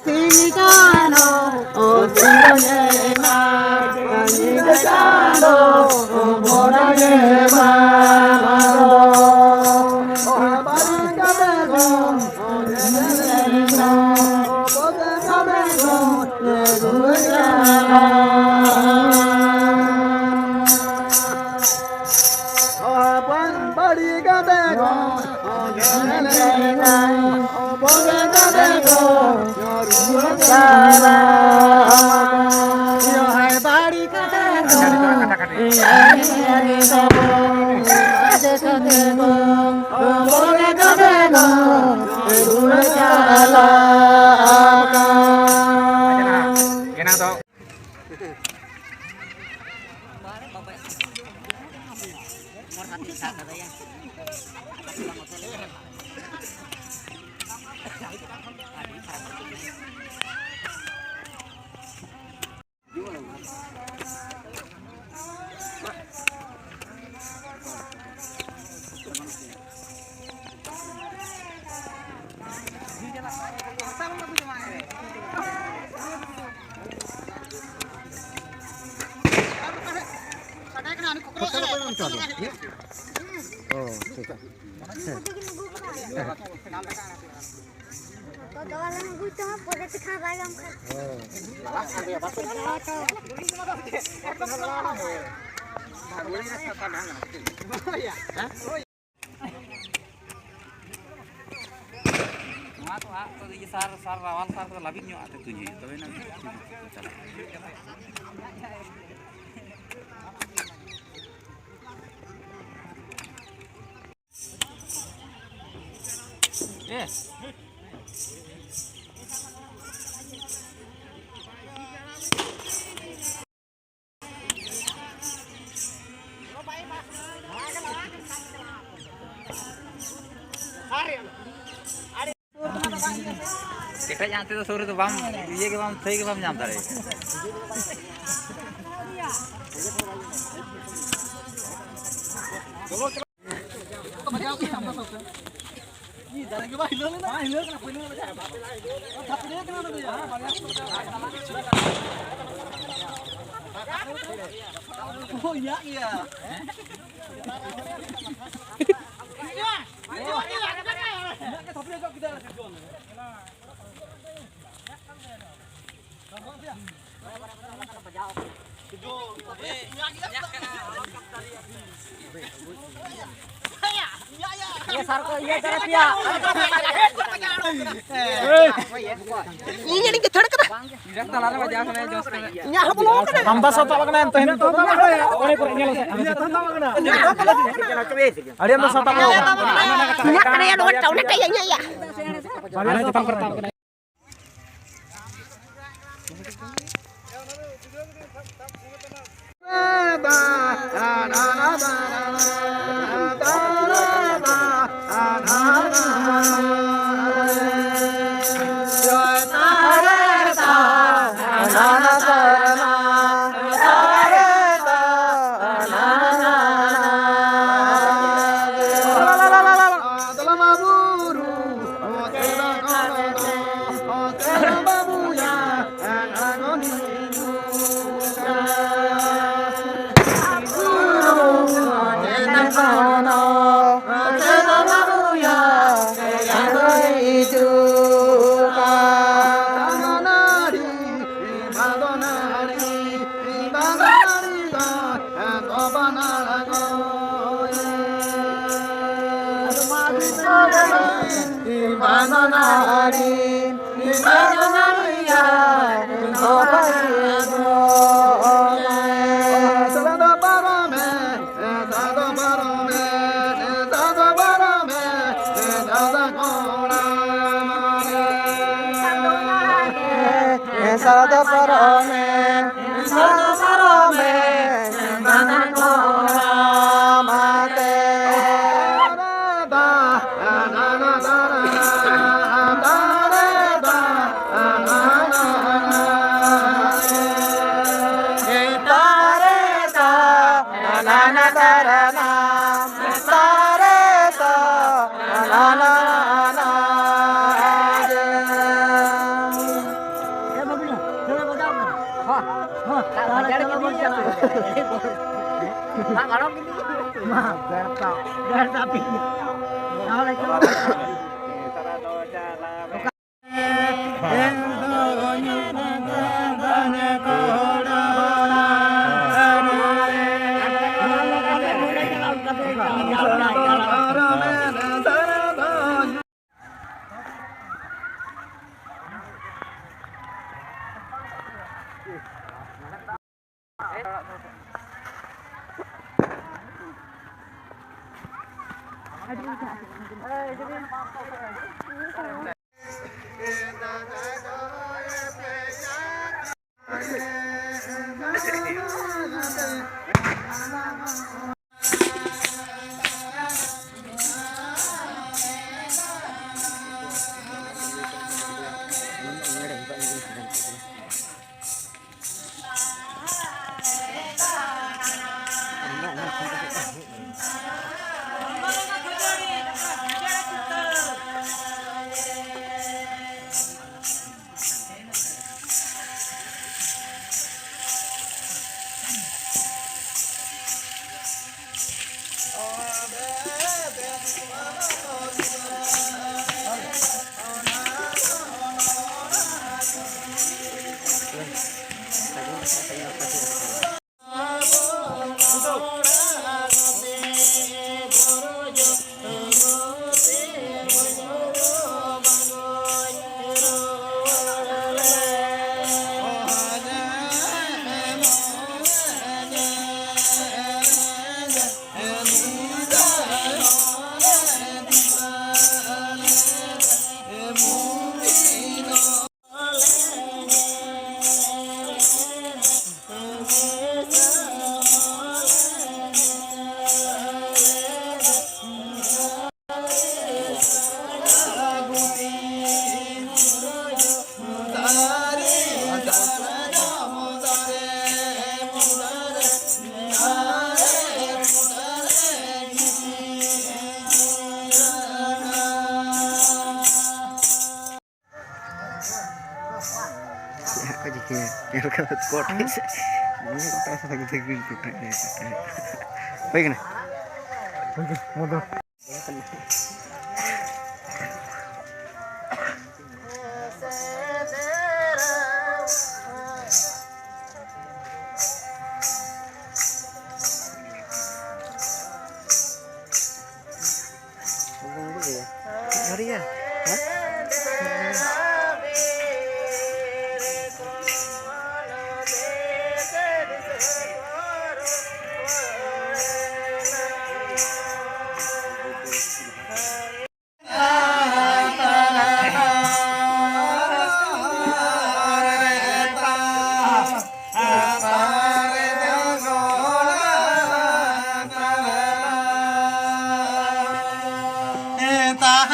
Tinikano, o Tinganema, Tinikano, o Bonagema, o Baricabego, o Tinganema, o Bodegabego, o Baricabego, o Tinganema, o Bodegabego, sar rawan sar labik nyo ate tujuh tapi nanti yes kita yang itu suruh itu bam, iya ke bam, saya ke bam nyam tadi. Oh iya iya. Ya sarko iya cara pia. Ini nih kita dekat. Tidak talar wajah saya jos. Nya hapo kan. Namba satu apa kena ente ini. Oleh per nyelo. Ada yang satu apa. Nya kena ya dua tahun kayaknya ya. Ada Jepang pertama. Sarada parame, sarada parame, manakora mate. তাহলে চলো বলছি না গাড়ো কিন্তু মা গাড়টা গাড়টা পিনি তাহলে চলো তারা তো চালা Aku juga yang kau kota ini kota sangat tinggi kota ini. Baik nih. Mudah. Ngeri ya? Hah? ta